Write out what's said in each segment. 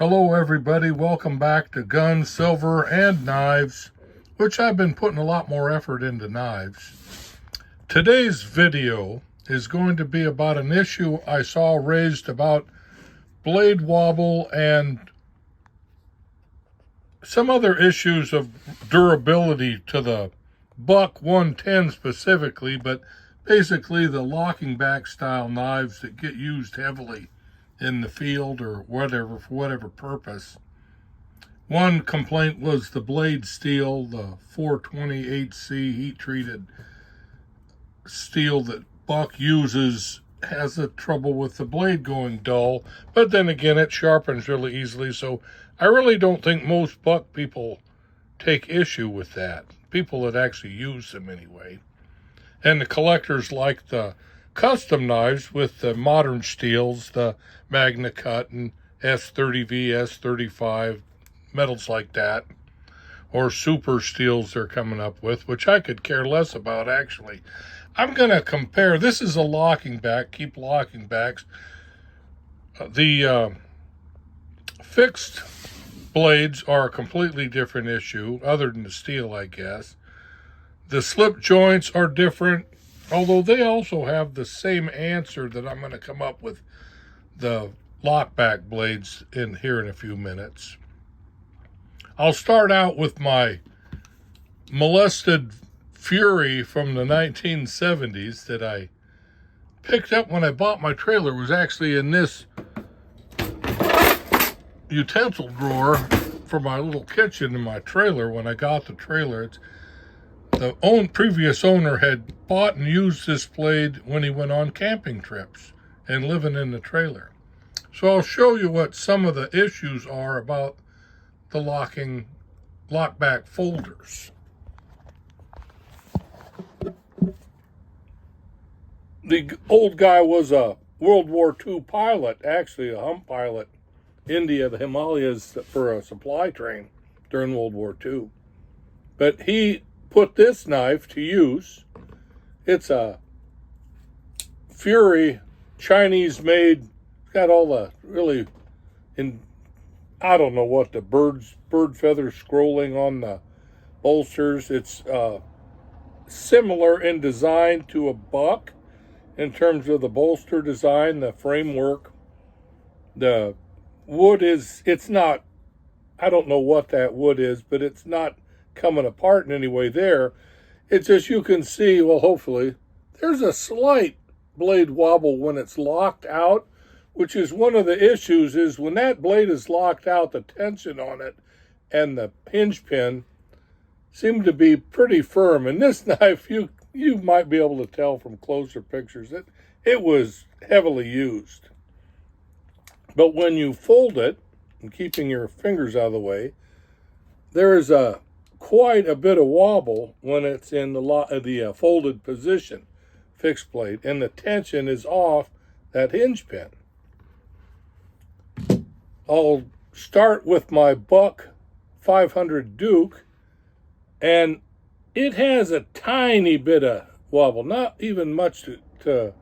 Hello everybody, welcome back to Guns, Silver, and Knives, which I've been putting a lot more effort into knives. Today's video is going to be about an issue I saw raised about blade wobble and some other issues of durability to the Buck 110 specifically, but basically the locking back style knives that get used heavily in the field or whatever, for whatever purpose. One complaint was the blade steel, the 428C heat-treated steel that Buck uses has a trouble with the blade going dull, but then again it sharpens really easily, so I really don't think most Buck people take issue with that. People that actually use them anyway. And the collectors like the custom knives with the modern steels, the Magna Cut and S30V, S35, metals like that, or super steels they're coming up with, which I could care less about actually. I'm going to compare, this is a locking back, keep locking backs. The fixed blades are a completely different issue, other than the steel, I guess. The slip joints are different, although they also have the same answer that I'm going to come up with the lockback blades in here in a few minutes. I'll start out with my molested Fury from the 1970s that I picked up when I bought my trailer. It was actually in this utensil drawer for my little kitchen in my trailer when I got the trailer. The previous owner had bought and used this blade when he went on camping trips and living in the trailer. So I'll show you what some of the issues are about the lockback folders. The old guy was a World War II pilot, actually a hump pilot, India, the Himalayas, for a supply train during World War II. But he put this knife to use. It's a Fury, Chinese made. It's got all the really, I don't know what, the bird feather scrolling on the bolsters. It's similar in design to a Buck in terms of the bolster design, the framework. The wood it's not, I don't know what that wood is, but it's not coming apart in any way there. It's just, you can see, well, hopefully, there's a slight blade wobble when it's locked out, which is one of the issues, is when that blade is locked out, the tension on it and the hinge pin seem to be pretty firm. And this knife, you might be able to tell from closer pictures that it was heavily used. But when you fold it, and keeping your fingers out of the way, there is quite a bit of wobble when it's in the folded position, fixed blade, and the tension is off that hinge pin. I'll start with my Buck 500 Duke, and it has a tiny bit of wobble, not even much to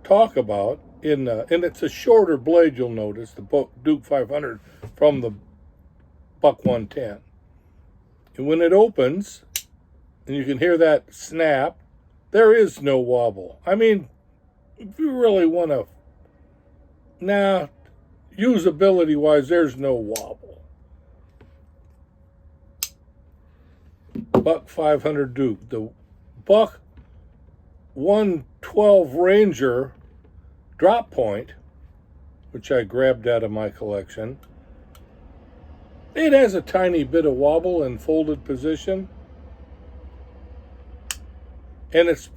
talk about. And it's a shorter blade, you'll notice, the Duke 500 from the Buck 110. And when it opens, and you can hear that snap, there is no wobble. I mean, if you really want to, usability-wise, there's no wobble. Buck 500 Duke. The Buck 112 Ranger drop point, which I grabbed out of my collection, it has a tiny bit of wobble in folded position. And it's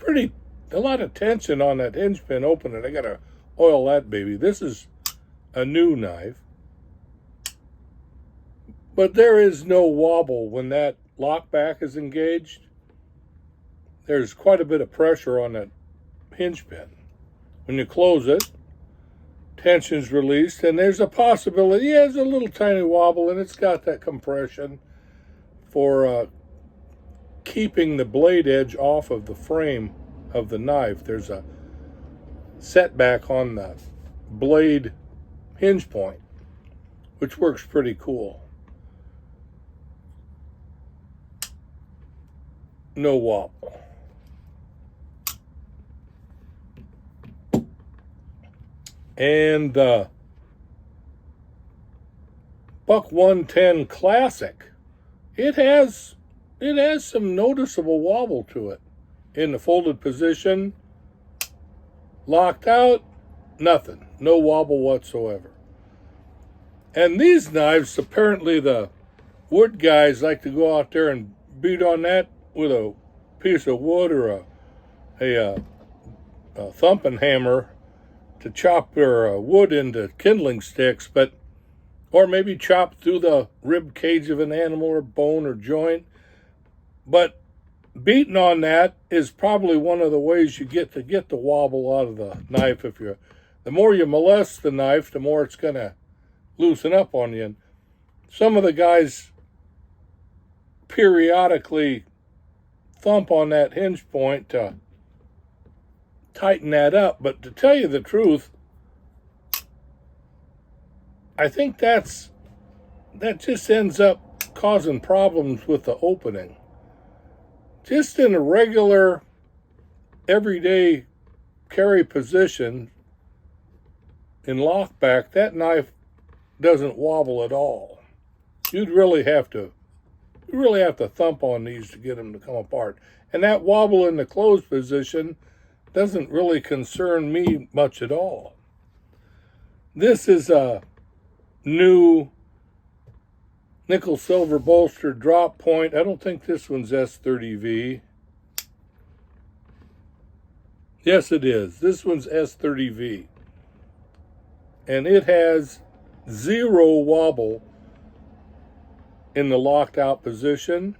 a lot of tension on that hinge pin opening. I gotta oil that baby. This is a new knife. But there is no wobble when that lockback is engaged. There's quite a bit of pressure on that hinge pin. When you close it, tension's released, and there's a possibility, there's a little tiny wobble, and it's got that compression for keeping the blade edge off of the frame of the knife. There's a setback on the blade hinge point. which works pretty cool. No wobble. And the Buck 110 Classic, it has some noticeable wobble to it. In the folded position, locked out, nothing. No wobble whatsoever. And these knives, apparently the wood guys like to go out there and beat on that with a piece of wood or a thumping hammer to chop their wood into kindling sticks, or maybe chop through the rib cage of an animal or bone or joint. But beating on that is probably one of the ways you get the wobble out of the knife. The more you molest the knife, the more it's going to loosen up on you. And some of the guys periodically thump on that hinge point to tighten that up. But to tell you the truth, I think that just ends up causing problems with the opening. Just in a regular, everyday carry position in lockback, that knife doesn't wobble at all. You'd really have to thump on these to get them to come apart. And that wobble in the closed position doesn't really concern me much at all. This is a new nickel silver bolster drop point. I don't think this one's S30V. Yes, it is. This one's S30V. And it has 0 wobble in the locked out position.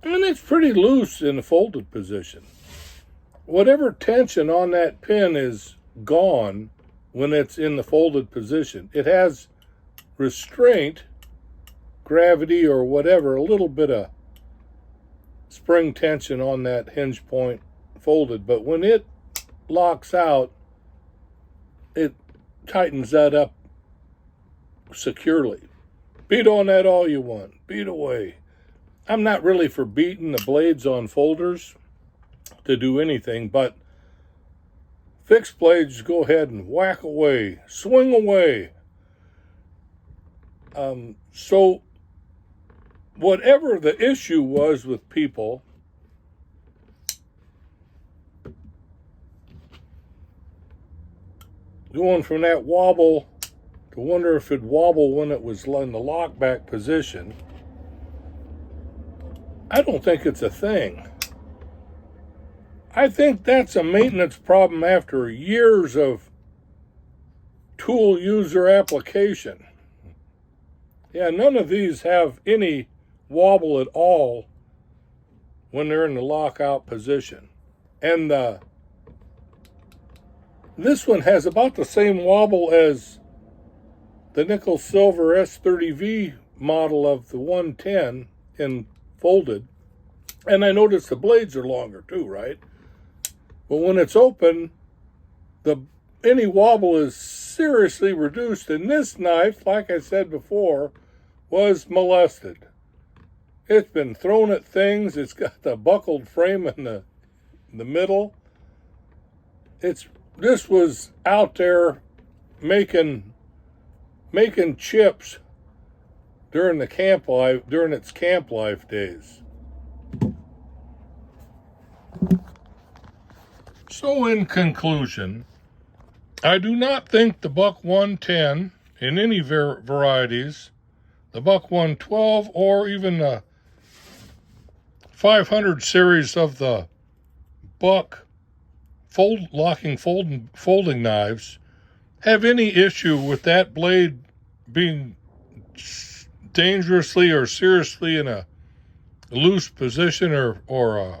And it's pretty loose in the folded position. Whatever tension on that pin is gone when it's in the folded position. It has restraint, gravity or whatever, a little bit of spring tension on that hinge point folded. But when it locks out, it tightens that up securely. Beat on that all you want. Beat away. I'm not really for beating the blades on folders to do anything, but fixed blades, go ahead and whack away, swing away. So whatever the issue was with people, going from that wobble to wonder if it'd wobble when it was in the lockback position, I don't think it's a thing. I think that's a maintenance problem after years of tool user application. Yeah, none of these have any wobble at all when they're in the lockout position. And this one has about the same wobble as the nickel silver S30V model of the 110 in folded. And I noticed the blades are longer too, right? But when it's open, any wobble is seriously reduced. And this knife, like I said before, was molested. It's been thrown at things. It's got the buckled frame in the middle. This was out there making chips during its camp life days. So in conclusion, I do not think the Buck 110 in any varieties, the Buck 112 or even the 500 series of the Buck folding knives have any issue with that blade being dangerously or seriously in a loose position or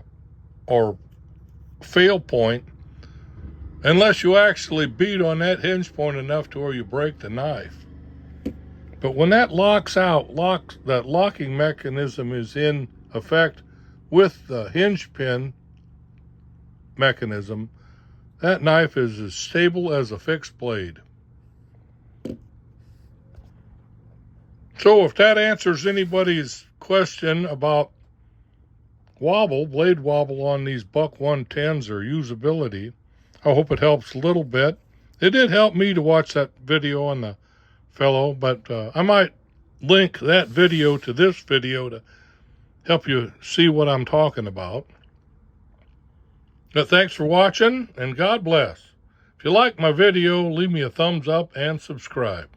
fail point, unless you actually beat on that hinge point enough to where you break the knife. But when that locks out, that locking mechanism is in effect with the hinge pin mechanism, that knife is as stable as a fixed blade. So if that answers anybody's question about wobble, blade wobble on these Buck 110s or usability, I hope it helps a little bit. It did help me to watch that video on the fellow, but I might link that video to this video to help you see what I'm talking about. But thanks for watching, and God bless. If you like my video, leave me a thumbs up and subscribe.